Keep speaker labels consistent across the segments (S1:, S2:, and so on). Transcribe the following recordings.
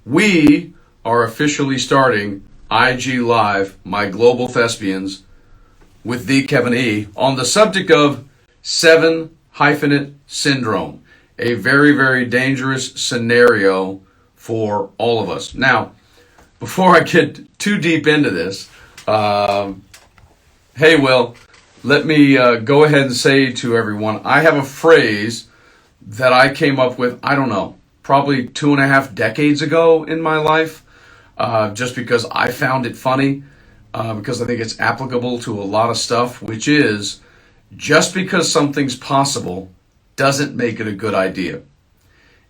S1: We are officially starting IG Live, My Global Thespians, with the Kevin E. on the subject of 7-hyphenate syndrome, a very, very dangerous scenario for all of us. Now, before I get too deep into this, hey, Will, let me go ahead and say to everyone, I have a phrase that I came up with, I don't know, probably 2.5 decades ago in my life, just because I found it funny, because I think it's applicable to a lot of stuff, which is, just because something's possible doesn't make it a good idea.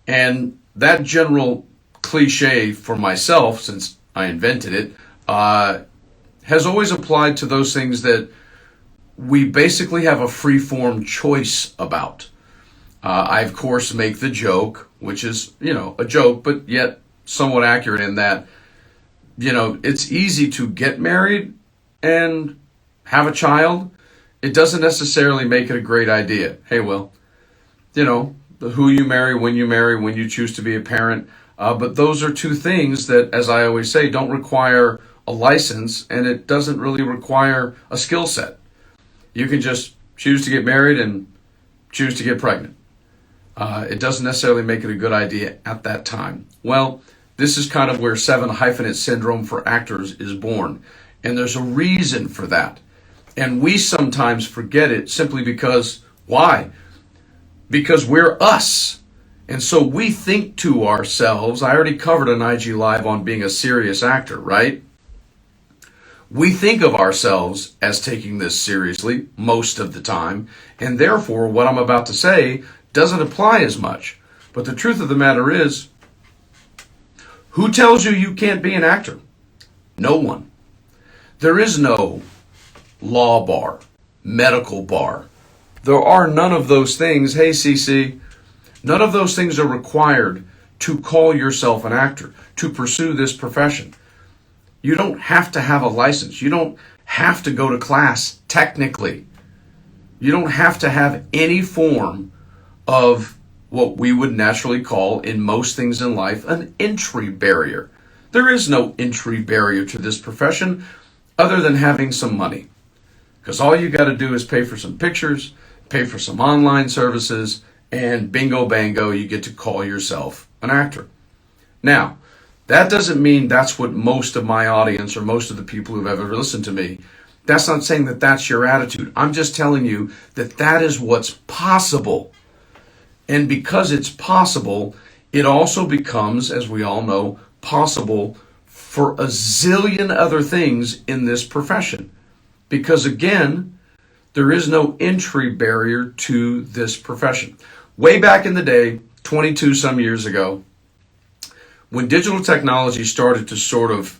S1: And that general cliche for myself, since I invented it, has always applied to those things that we basically have a free-form choice about. I, of course, make the joke, which is, a joke, but yet somewhat accurate in that, it's easy to get married and have a child. It doesn't necessarily make it a great idea. Hey, Will, who you marry, when you choose to be a parent. But those are two things that, as I always say, don't require a license, and it doesn't really require a skill set. You can just choose to get married and choose to get pregnant. It doesn't necessarily make it a good idea at that time. Well, this is kind of where 7-hyphenate syndrome for actors is born. And there's a reason for that. And we sometimes forget it simply because, why? Because we're us. And so we think to ourselves, I already covered an IG Live on being a serious actor, right? We think of ourselves as taking this seriously most of the time, and therefore what I'm about to say doesn't apply as much. But the truth of the matter is, who tells you you can't be an actor? No one. There is no law bar, medical bar. There are none of those things. Hey, CC, none of those things are required to call yourself an actor, to pursue this profession. You don't have to have a license. You don't have to go to class, technically. You don't have to have any form of what we would naturally call, in most things in life, an entry barrier. There is no entry barrier to this profession other than having some money. Because all you got to do is pay for some pictures, pay for some online services, and bingo bango, you get to call yourself an actor. Now, that doesn't mean that's what most of my audience or most of the people who've ever listened to me, that's not saying that that's your attitude. I'm just telling you that that is what's possible. And because it's possible, it also becomes, as we all know, possible for a zillion other things in this profession. Because again, there is no entry barrier to this profession. Way back in the day, 22 some years ago, when digital technology started to sort of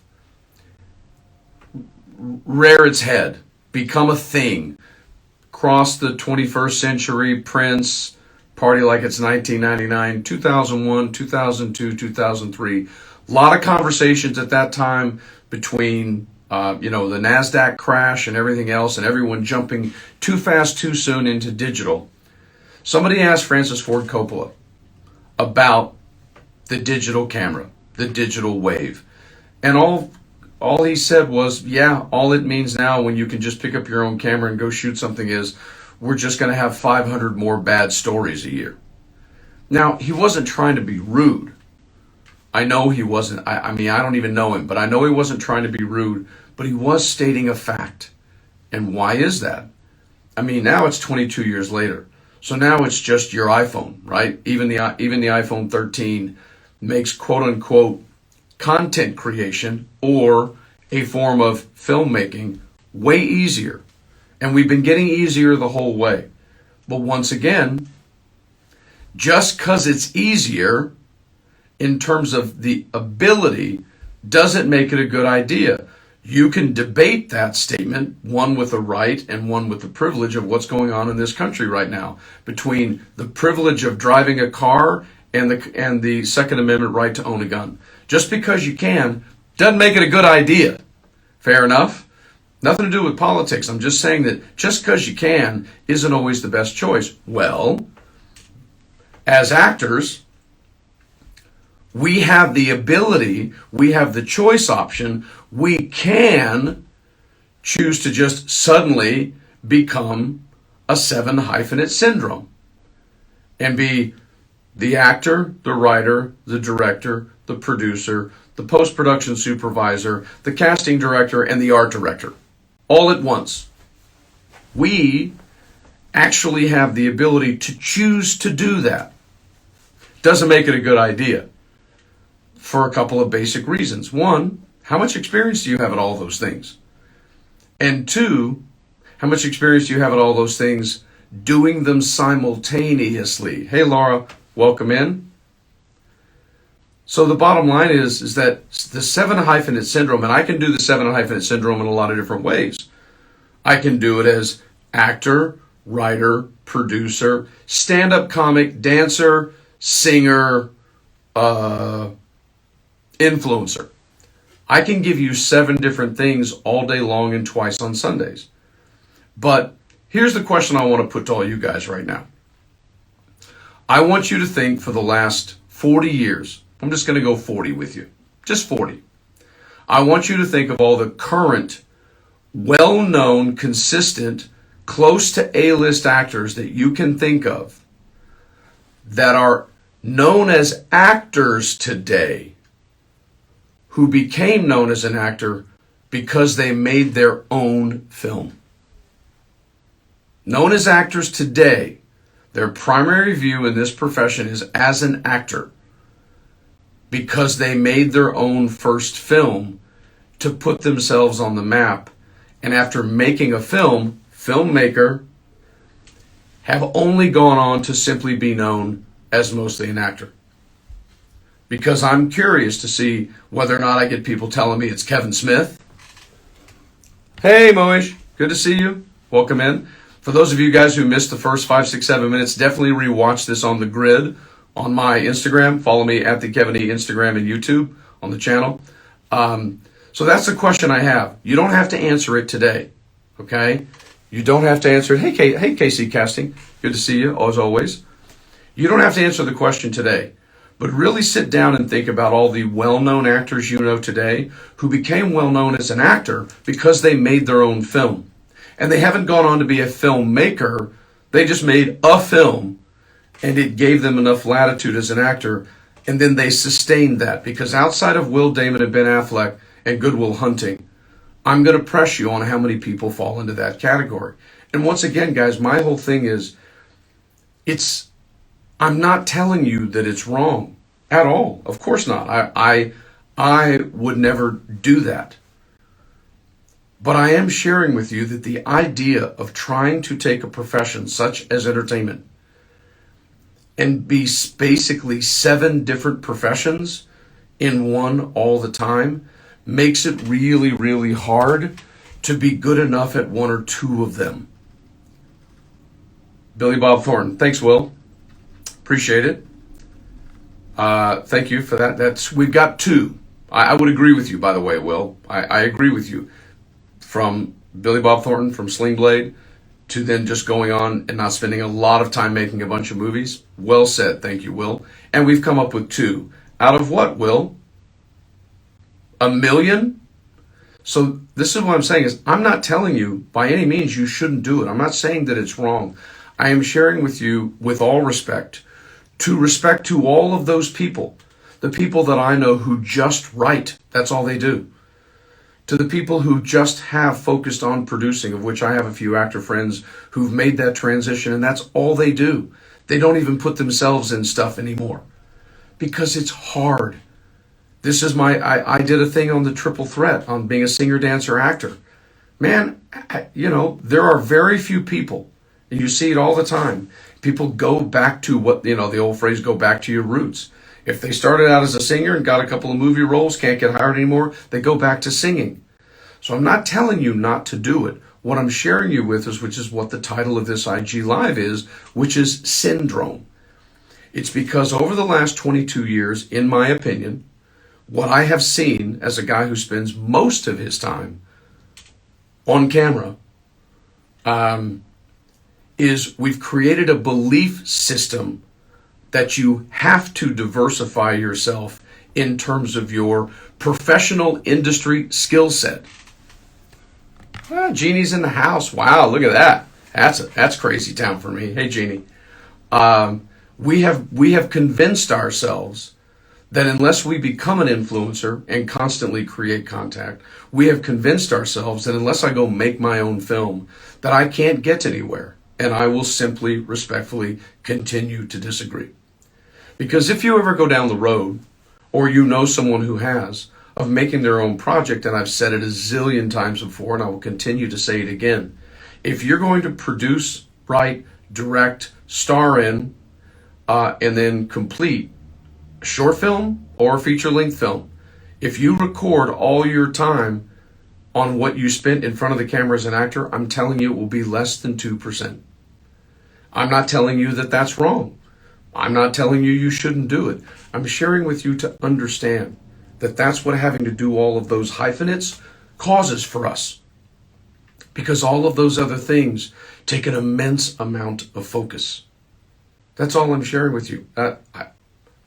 S1: rear its head, become a thing, cross the 21st century, Prince, party like it's 1999, 2001, 2002, 2003. A lot of conversations at that time between, the NASDAQ crash and everything else, and everyone jumping too fast, too soon into digital. Somebody asked Francis Ford Coppola about the digital camera, the digital wave. And all he said was, yeah, all it means now when you can just pick up your own camera and go shoot something is, we're just going to have 500 more bad stories a year. Now, he wasn't trying to be rude. I know he wasn't. I don't even know him, but I know he wasn't trying to be rude, but he was stating a fact. And why is that? Now it's 22 years later. So now it's just your iPhone, right? Even the iPhone 13 makes quote unquote content creation or a form of filmmaking way easier. And we've been getting easier the whole way. But once again, just because it's easier in terms of the ability doesn't make it a good idea. You can debate that statement, one with the right and one with the privilege of what's going on in this country right now, between the privilege of driving a car and the Second Amendment right to own a gun. Just because you can doesn't make it a good idea. Fair enough? Nothing to do with politics. I'm just saying that just because you can isn't always the best choice. Well, as actors, We have the ability, we have the choice option, we can choose to just suddenly become a 7-hyphenate syndrome and be the actor, the writer, the director, the producer, the post-production supervisor, the casting director, and the art director, all at once. We actually have the ability to choose to do that. Doesn't make it a good idea for a couple of basic reasons. One, how much experience do you have at all those things? And two, how much experience do you have at all those things doing them simultaneously? Hey, Laura, welcome in. So the bottom line is that the 7-hyphenate syndrome, and I can do the 7-hyphenate syndrome in a lot of different ways. I can do it as actor, writer, producer, stand-up comic, dancer, singer, influencer. I can give you 7 different things all day long and twice on Sundays. But here's the question I want to put to all you guys right now. I want you to think for the last 40 years, I'm just going to go 40 with you, just 40. I want you to think of all the current, well-known, consistent, close to A-list actors that you can think of that are known as actors today, who became known as an actor because they made their own film. Known as actors today, their primary view in this profession is as an actor because they made their own first film to put themselves on the map. And after making a film, filmmaker, have only gone on to simply be known as mostly an actor. Because I'm curious to see whether or not I get people telling me it's Kevin Smith. Hey, Moish, good to see you. Welcome in. For those of you guys who missed the first 5, 6, 7 minutes, definitely rewatch this on the grid on my Instagram. Follow me at the Kevin E Instagram and YouTube on the channel. So that's the question I have. You don't have to answer it today, okay? You don't have to answer it. Hey, Casey Casting, good to see you as always. You don't have to answer the question today, but really sit down and think about all the well-known actors you know today who became well-known as an actor because they made their own film. And they haven't gone on to be a filmmaker. They just made a film, and it gave them enough latitude as an actor, and then they sustained that. Because outside of Will Damon and Ben Affleck and Good Will Hunting, I'm going to press you on how many people fall into that category. And once again, guys, my whole thing is, I'm not telling you that it's wrong at all. Of course not. I would never do that. But I am sharing with you that the idea of trying to take a profession such as entertainment and be basically 7 different professions in one all the time makes it really, really hard to be good enough at 1 or 2 of them. Billy Bob Thornton. Thanks, Will. Appreciate it. Thank you for that. We've got 2. I would agree with you, by the way, Will. I agree with you. From Billy Bob Thornton, from Sling Blade, to then just going on and not spending a lot of time making a bunch of movies. Well said. Thank you, Will. And we've come up with 2. Out of what, Will? 1 million? So this is what I'm saying is I'm not telling you by any means you shouldn't do it. I'm not saying that it's wrong. I am sharing with you with all respect to all of those people, the people that I know who just write. That's all they do. To the people who just have focused on producing, of which I have a few actor friends who've made that transition, and that's all they do. They don't even put themselves in stuff anymore because it's hard. This is I did a thing on the triple threat on being a singer, dancer, actor. Man, there are very few people, and you see it all the time. People go back to what, the old phrase, go back to your roots. If they started out as a singer and got a couple of movie roles, can't get hired anymore, they go back to singing. So I'm not telling you not to do it. What I'm sharing you with is, which is what the title of this IG Live is, which is syndrome. It's because over the last 22 years, in my opinion, what I have seen as a guy who spends most of his time on camera, is we've created a belief system that you have to diversify yourself in terms of your professional industry skill set. Jeannie's in the house. Wow, look at that. That's crazy town for me. Hey, Jeannie. We have convinced ourselves that unless we become an influencer and constantly create contact, we have convinced ourselves that unless I go make my own film, that I can't get anywhere. And I will simply, respectfully continue to disagree. Because if you ever go down the road, or you know someone who has, of making their own project, and I've said it a zillion times before, and I will continue to say it again, if you're going to produce, write, direct, star in, and then complete a short film or a feature-length film, if you record all your time on what you spent in front of the camera as an actor, I'm telling you it will be less than 2%. I'm not telling you that that's wrong. I'm not telling you you shouldn't do it. I'm sharing with you to understand that that's what having to do all of those hyphenates causes for us. Because all of those other things take an immense amount of focus. That's all I'm sharing with you.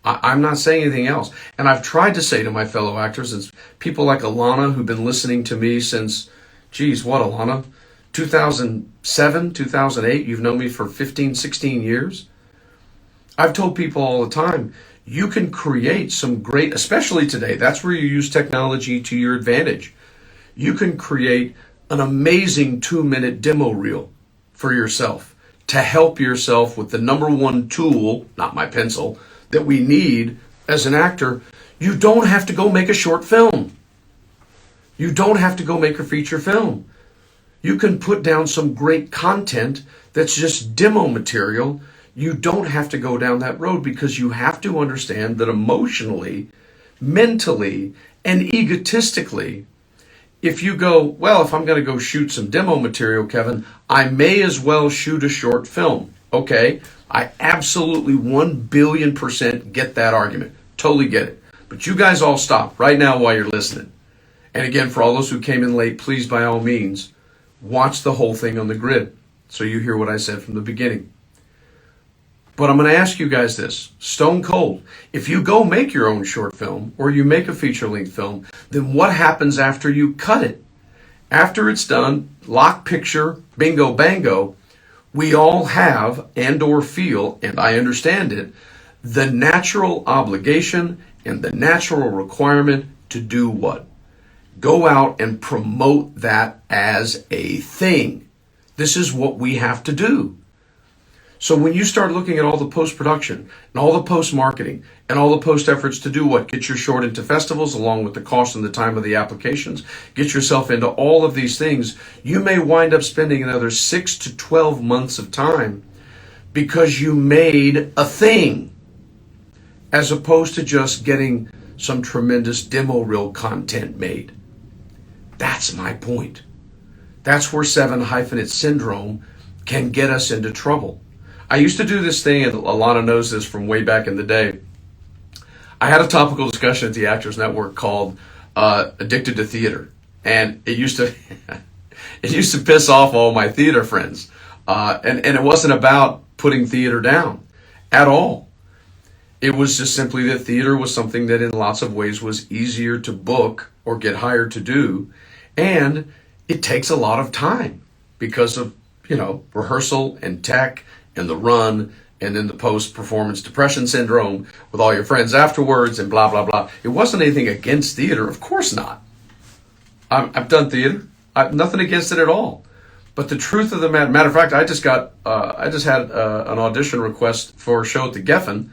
S1: I'm not saying anything else. And I've tried to say to my fellow actors, and people like Alana, who've been listening to me since, Alana? 2007, 2008, you've known me for 15, 16 years. I've told people all the time, you can create some great, especially today, that's where you use technology to your advantage. You can create an amazing 2-minute demo reel for yourself to help yourself with the number one tool, not my pencil, that we need as an actor. You don't have to go make a short film. You don't have to go make a feature film. You can put down some great content that's just demo material. You don't have to go down that road, because you have to understand that emotionally, mentally, and egotistically, if you go, well, if I'm going to go shoot some demo material, Kevin, I may as well shoot a short film. Okay, I absolutely 1,000,000,000% get that argument. Totally get it. But you guys all stop right now while you're listening. And again, for all those who came in late, please, by all means, watch the whole thing on the grid so you hear what I said from the beginning. But I'm going to ask you guys this, stone cold. If you go make your own short film or you make a feature-length film, then what happens after you cut it? After it's done, lock picture, bingo, bango, we all have and or feel, and I understand it, the natural obligation and the natural requirement to do what? Go out and promote that as a thing. This is what we have to do. So when you start looking at all the post-production and all the post-marketing and all the post-efforts to do what? Get your short into festivals along with the cost and the time of the applications. Get yourself into all of these things. You may wind up spending another 6 to 12 months of time because you made a thing, as opposed to just getting some tremendous demo reel content made. That's my point. That's where 7 hyphenate syndrome can get us into trouble. I used to do this thing, and Alana knows this from way back in the day. I had a topical discussion at the Actors Network called Addicted to Theater. And it used to piss off all my theater friends. And it wasn't about putting theater down at all. It was just simply that theater was something that in lots of ways was easier to book or get hired to do. And it takes a lot of time because of, rehearsal and tech and the run, and then the post-performance depression syndrome with all your friends afterwards and blah, blah, blah. It wasn't anything against theater. Of course not. I've done theater. I've nothing against it at all. But the truth of the matter of fact, I just had an audition request for a show at the Geffen,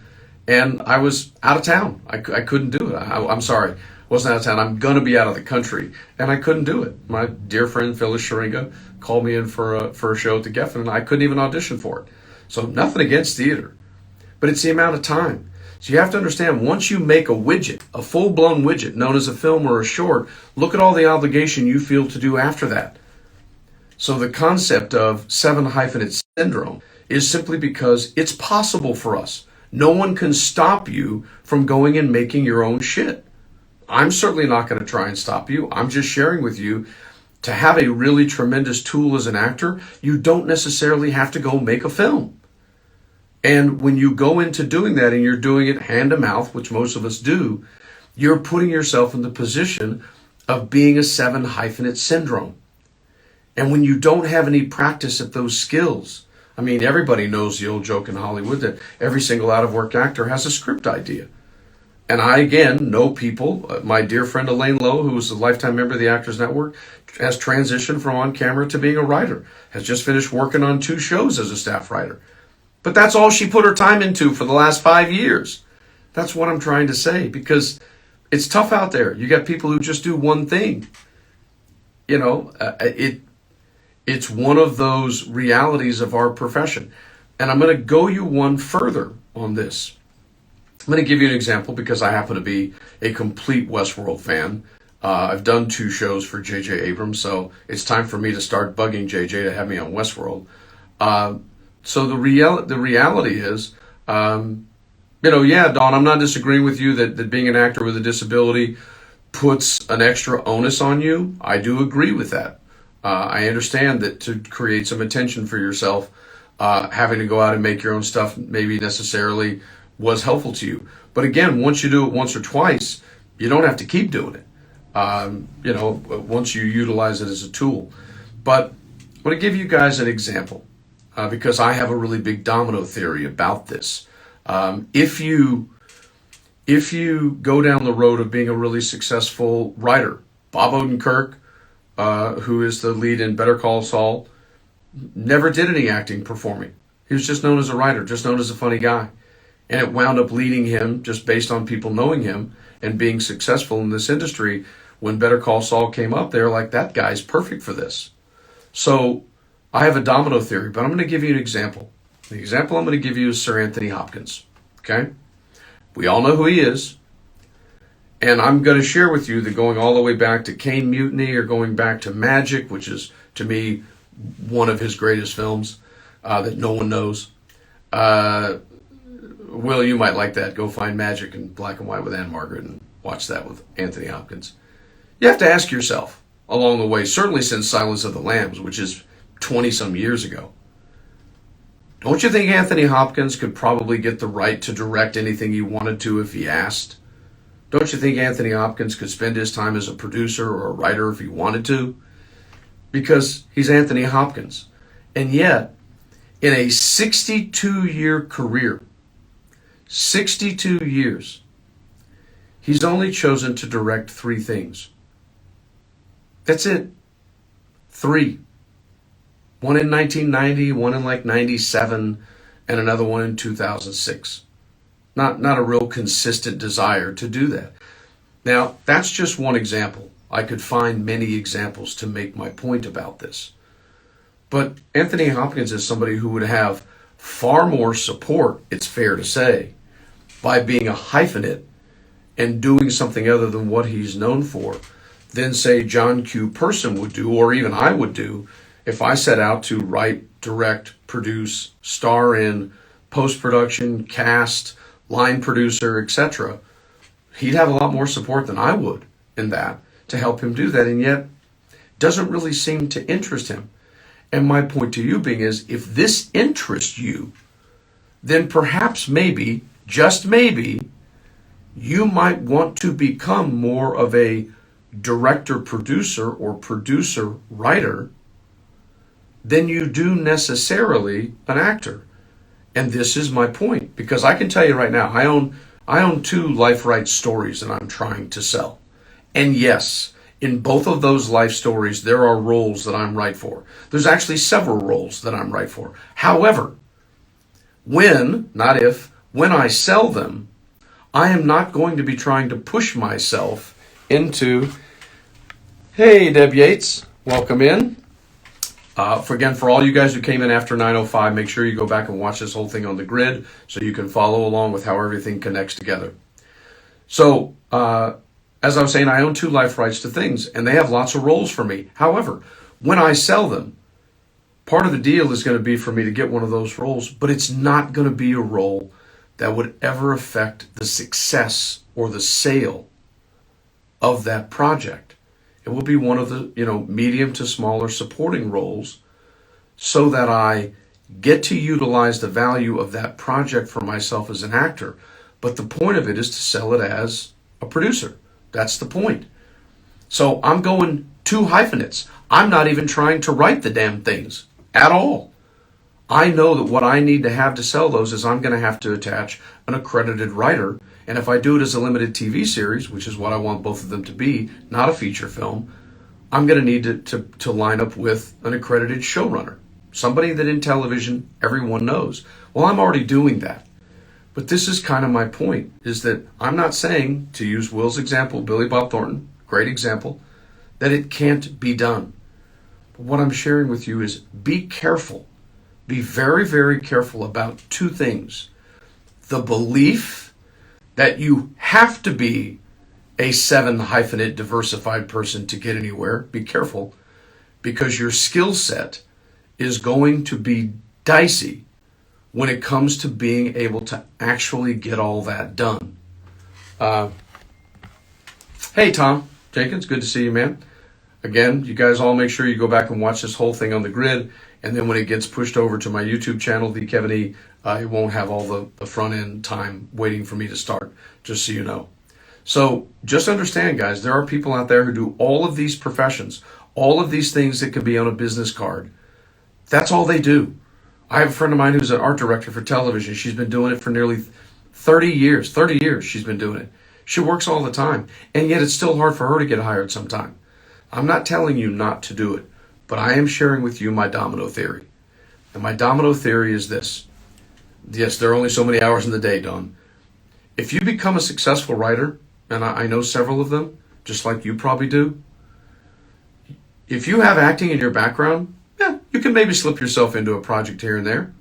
S1: and I was out of town. I couldn't do it. I'm sorry. Wasn't out of town. I'm going to be out of the country, and I couldn't do it. My dear friend Phyllis Sharinga called me in for a show at the Geffen, and I couldn't even audition for it. So nothing against theater, but it's the amount of time. So you have to understand, once you make a widget, a full-blown widget known as a film or a short, look at all the obligation you feel to do after that. So the concept of 7 hyphenate syndrome is simply because it's possible for us. No one can stop you from going and making your own shit. I'm certainly not going to try and stop you. I'm just sharing with you, to have a really tremendous tool as an actor, you don't necessarily have to go make a film. And when you go into doing that and you're doing it hand to mouth, which most of us do, you're putting yourself in the position of being a 7 hyphenate syndrome. And when you don't have any practice at those skills, I mean, everybody knows the old joke in Hollywood that every single out-of-work actor has a script idea. And I, again, know people. My dear friend Elaine Lowe, who was a lifetime member of the Actors Network, has transitioned from on camera to being a writer, has just finished working on 2 shows as a staff writer. But that's all she put her time into for the last 5 years. That's what I'm trying to say, because it's tough out there. You got people who just do one thing. You know, it's one of those realities of our profession. And I'm going to go you one further on this. I'm going to give you an example because I happen to be a complete Westworld fan. I've done 2 shows for J.J. Abrams, so it's time for me to start bugging J.J. to have me on Westworld. So the reality is, yeah, Don, I'm not disagreeing with you that being an actor with a disability puts an extra onus on you. I do agree with that. I understand that to create some attention for yourself, having to go out and make your own stuff maybe necessarily was helpful to you. But again, once you do it once or twice, you don't have to keep doing it. Once you utilize it as a tool. But I'm going to give you guys an example because I have a really big domino theory about this. If you go down the road of being a really successful writer, Bob Odenkirk, who is the lead in Better Call Saul, never did any acting performing. He was just known as a writer, just known as a funny guy. And it wound up leading him, just based on people knowing him and being successful in this industry. When Better Call Saul came up, they were like, that guy's perfect for this. So I have a domino theory, but I'm going to give you an example. The example I'm going to give you is Sir Anthony Hopkins. Okay? We all know who he is. And I'm going to share with you that going all the way back to Caine Mutiny or going back to Magic, which is, to me, one of his greatest films that no one knows. Will, you might like that. Go find Magic in black and white with Anne Margaret and watch that with Anthony Hopkins. You have to ask yourself along the way, certainly since Silence of the Lambs, which is 20-some years ago, don't you think Anthony Hopkins could probably get the right to direct anything he wanted to if he asked? Don't you think Anthony Hopkins could spend his time as a producer or a writer if he wanted to? Because he's Anthony Hopkins. And yet, in a 62-year career, 62 years, he's only chosen to direct 3 things. That's it. 3. One in 1990, one in like 97, and another one in 2006. Not a real consistent desire to do that. Now, that's just one example. I could find many examples to make my point about this. But Anthony Hopkins is somebody who would have far more support, it's fair to say, by being a hyphenate and doing something other than what he's known for than, say, John Q. Person would do, or even I would do, if I set out to write, direct, produce, star in, post-production, cast, line producer, etc. He'd have a lot more support than I would in that to help him do that, and yet doesn't really seem to interest him. And my point to you being is, if this interests you, then perhaps maybe, just maybe, you might want to become more of a director-producer or producer-writer than you do necessarily an actor. And this is my point, because I can tell you right now, I own 2 life rights stories that I'm trying to sell. And yes, in both of those life stories, there are roles that I'm right for. There's actually several roles that I'm right for. However, when, not if, when I sell them, I am not going to be trying to push myself into, hey, Deb Yates, welcome in. For all you guys who came in after 9:05, make sure you go back and watch this whole thing on the grid so you can follow along with how everything connects together. So, as I was saying, I own 2 life rights to things, and they have lots of roles for me. However, when I sell them, part of the deal is going to be for me to get one of those roles, but it's not going to be a role that would ever affect the success or the sale of that project. It will be one of the, medium to smaller supporting roles so that I get to utilize the value of that project for myself as an actor. But the point of it is to sell it as a producer. That's the point. So I'm going two hyphenates. I'm not even trying to write the damn things at all. I know that what I need to have to sell those is I'm going to have to attach an accredited writer. And if I do it as a limited TV series, which is what I want both of them to be, not a feature film, I'm going to need to line up with an accredited showrunner. Somebody that in television everyone knows. Well, I'm already doing that. But this is kind of my point, is that I'm not saying, to use Will's example, Billy Bob Thornton, great example, that it can't be done. But what I'm sharing with you is be careful. Be very, very careful about two things. The belief that you have to be a 7 hyphenate diversified person to get anywhere. Be careful, because your skill set is going to be dicey when it comes to being able to actually get all that done. Hey, Tom Jenkins, good to see you, man. Again, you guys all make sure you go back and watch this whole thing on the grid, and then when it gets pushed over to my YouTube channel, the Kevin E, it won't have all the front end time waiting for me to start, just so you know. So just understand, guys, there are people out there who do all of these professions, all of these things that could be on a business card. That's all they do. I have a friend of mine who's an art director for television. She's been doing it for nearly 30 years. 30 years she's been doing it. She works all the time, and yet it's still hard for her to get hired sometime. I'm not telling you not to do it, but I am sharing with you my domino theory. And my domino theory is this. Yes, there are only so many hours in the day, Don. If you become a successful writer, and I know several of them, just like you probably do, if you have acting in your background, yeah, you can maybe slip yourself into a project here and there.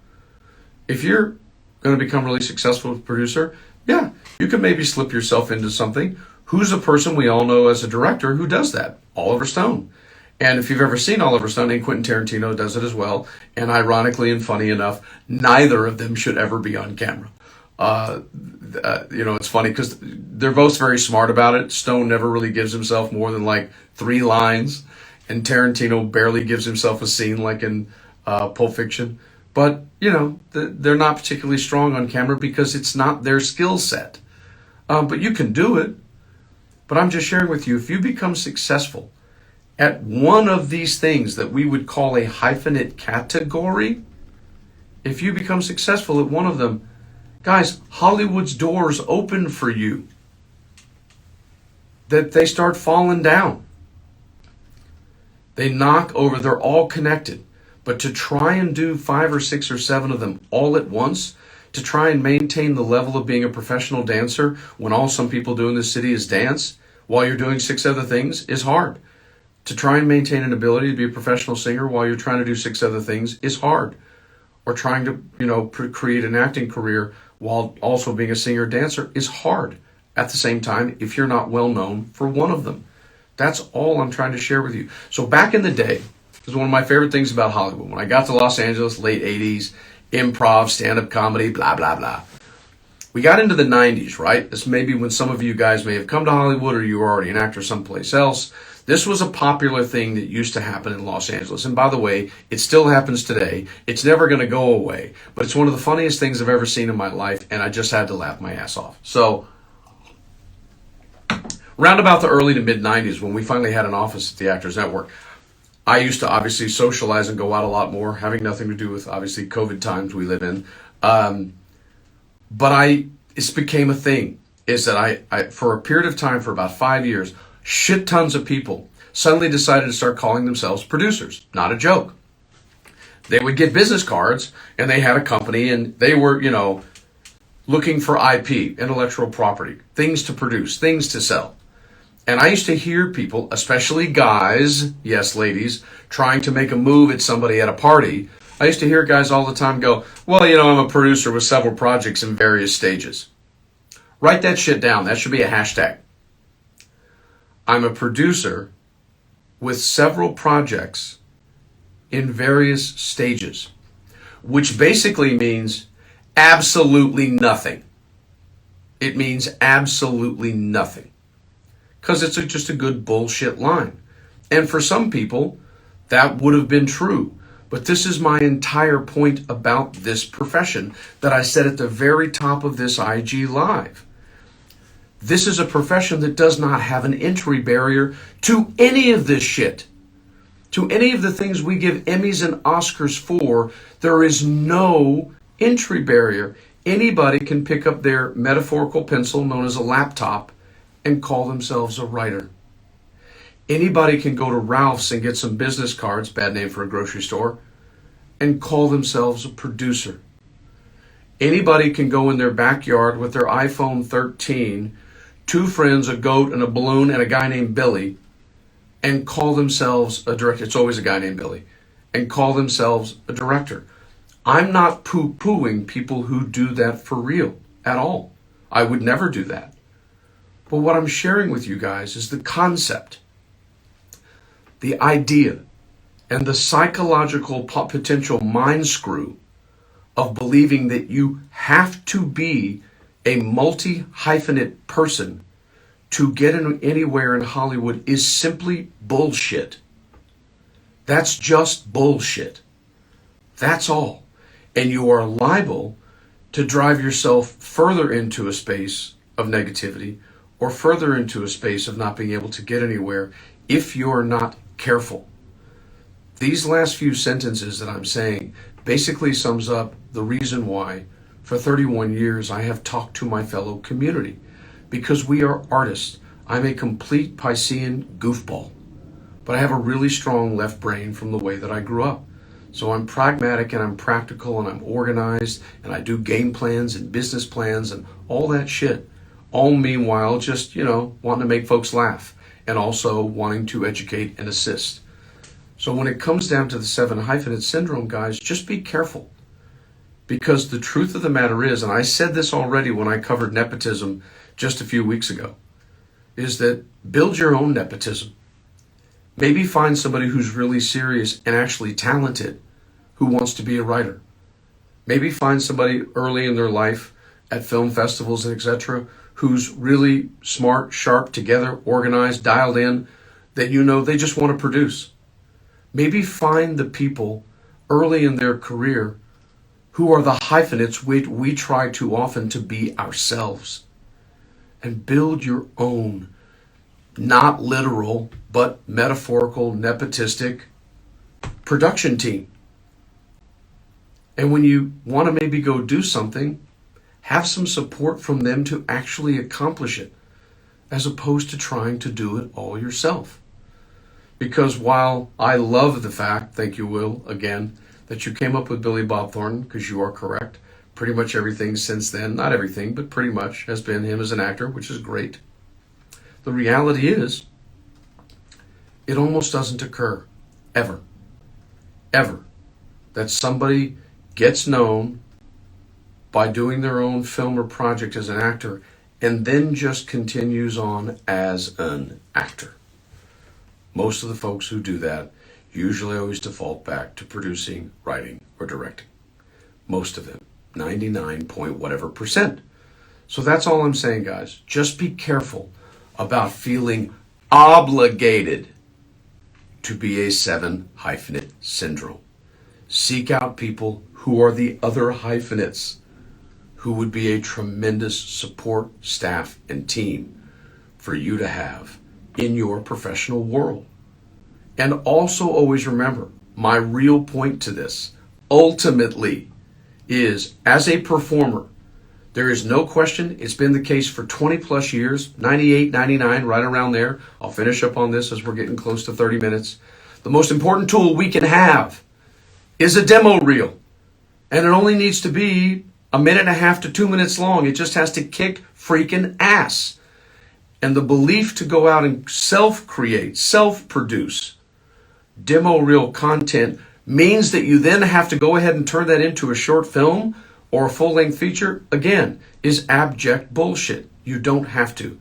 S1: If you're going to become really successful as a producer, yeah, you can maybe slip yourself into something. Who's a person we all know as a director who does that? Oliver Stone. And if you've ever seen Oliver Stone, and Quentin Tarantino does it as well, and ironically and funny enough, neither of them should ever be on camera. It's funny because they're both very smart about it. Stone never really gives himself more than like 3 lines, and Tarantino barely gives himself a scene like in Pulp Fiction. But, they're not particularly strong on camera because it's not their skill set. But you can do it. But I'm just sharing with you, if you become successful at one of these things that we would call a hyphenate category, if you become successful at one of them, guys, Hollywood's doors open for you. That they start falling down. They knock over, they're all connected. But to try and do 5 or 6 or 7 of them all at once, to try and maintain the level of being a professional dancer when all some people do in this city is dance, while you're doing 6 other things, is hard. To try and maintain an ability to be a professional singer while you're trying to do 6 other things is hard. Or trying to, create an acting career while also being a singer dancer is hard at the same time if you're not well known for one of them. That's all I'm trying to share with you. So back in the day, this is one of my favorite things about Hollywood. When I got to Los Angeles, late 80s, improv, stand-up comedy, blah, blah, blah. We got into the 90s, right? This may be when some of you guys may have come to Hollywood or you were already an actor someplace else. This was a popular thing that used to happen in Los Angeles. And by the way, it still happens today. It's never going to go away. But it's one of the funniest things I've ever seen in my life, and I just had to laugh my ass off. So, round about the early to mid-90s, when we finally had an office at the Actors Network, I used to obviously socialize and go out a lot more, having nothing to do with, obviously, COVID times we live in. But it became a thing, is that I for a period of time, for about 5 years, shit tons of people suddenly decided to start calling themselves producers. Not a joke. They would get business cards, and they had a company, and they were, looking for IP, intellectual property, things to produce, things to sell. And I used to hear people, especially guys, yes, ladies, trying to make a move at somebody at a party. I used to hear guys all the time go, well, I'm a producer with several projects in various stages. Write that shit down. That should be a hashtag. I'm a producer with several projects in various stages, which basically means absolutely nothing. It means absolutely nothing. Because it's just a good bullshit line. And for some people, that would have been true. But this is my entire point about this profession that I said at the very top of this IG Live. This is a profession that does not have an entry barrier to any of this shit. To any of the things we give Emmys and Oscars for, there is no entry barrier. Anybody can pick up their metaphorical pencil, known as a laptop, and call themselves a writer. Anybody can go to Ralph's and get some business cards, bad name for a grocery store, and call themselves a producer. Anybody can go in their backyard with their iPhone 13, two friends, a goat and a balloon, and a guy named Billy, and call themselves a director. It's always a guy named Billy. And call themselves a director. I'm not poo-pooing people who do that for real at all. I would never do that. But what I'm sharing with you guys is the concept, the idea, and the psychological potential mind screw of believing that you have to be a multi-hyphenate person to get anywhere in Hollywood is simply bullshit. That's just bullshit. That's all. And you are liable to drive yourself further into a space of negativity or further into a space of not being able to get anywhere if you're not careful. These last few sentences that I'm saying basically sums up the reason why for 31 years I have talked to my fellow community. Because we are artists. I'm a complete Piscean goofball. But I have a really strong left brain from the way that I grew up. So I'm pragmatic and I'm practical and I'm organized and I do game plans and business plans and all that shit. All meanwhile just, wanting to make folks laugh and also wanting to educate and assist. So when it comes down to the 7 hyphenate syndrome, guys, just be careful. Because the truth of the matter is, and I said this already when I covered nepotism just a few weeks ago, is that build your own nepotism. Maybe find somebody who's really serious and actually talented who wants to be a writer. Maybe find somebody early in their life at film festivals, etc., who's really smart, sharp, together, organized, dialed in, that they just want to produce. Maybe find the people early in their career who are the hyphenates we try too often to be ourselves. And build your own, not literal, but metaphorical, nepotistic production team. And when you want to maybe go do something, have some support from them to actually accomplish it, as opposed to trying to do it all yourself. Because while I love the fact, thank you, Will, again, that you came up with Billy Bob Thornton, because you are correct, pretty much everything since then, not everything, but pretty much has been him as an actor, which is great. The reality is, it almost doesn't occur, ever, that somebody gets known by doing their own film or project as an actor and then just continues on as an actor. Most of the folks who do that usually always default back to producing, writing, or directing. Most of them. 99 point whatever percent. So that's all I'm saying, guys. Just be careful about feeling obligated to be a 7 hyphenate syndrome. Seek out people who are the other hyphenates, who would be a tremendous support staff and team for you to have in your professional world. And also always remember, my real point to this, ultimately, is as a performer, there is no question, it's been the case for 20 plus years, 98, 99, right around there. I'll finish up on this as we're getting close to 30 minutes. The most important tool we can have is a demo reel. And it only needs to be 1.5 to 2 minutes long. It just has to kick freaking ass. And the belief to go out and self-create, self-produce demo reel content means that you then have to go ahead and turn that into a short film or a full-length feature, again, is abject bullshit. You don't have to.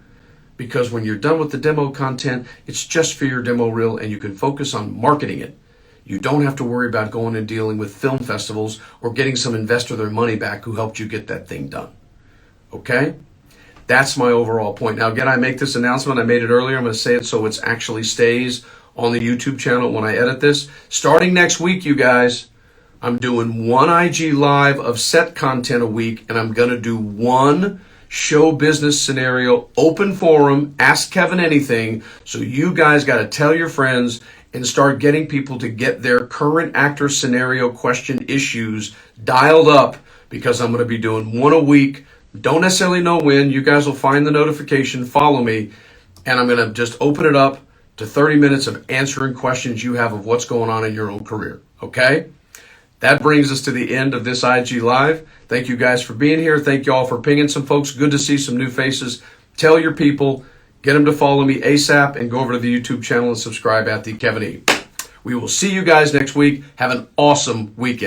S1: Because when you're done with the demo content, it's just for your demo reel and you can focus on marketing it. You don't have to worry about going and dealing with film festivals or getting some investor their money back who helped you get that thing done. Okay? That's my overall point. Now, again, I make this announcement. I made it earlier. I'm going to say it so it actually stays on the YouTube channel when I edit this. Starting next week, you guys, I'm doing one IG Live of set content a week, and I'm going to do one show business scenario, open forum, ask Kevin anything. So you guys got to tell your friends and start getting people to get their current actor scenario question issues dialed up, because I'm going to be doing one a week. Don't necessarily know when. You guys will find the notification, follow me, and I'm going to just open it up to 30 minutes of answering questions you have of what's going on in your own career. Okay? That brings us to the end of this IG Live. Thank you guys for being here. Thank you all for pinging some folks. Good to see some new faces. Tell your people, get them to follow me ASAP, and go over to the YouTube channel and subscribe at the Kevin E. We will see you guys next week. Have an awesome weekend.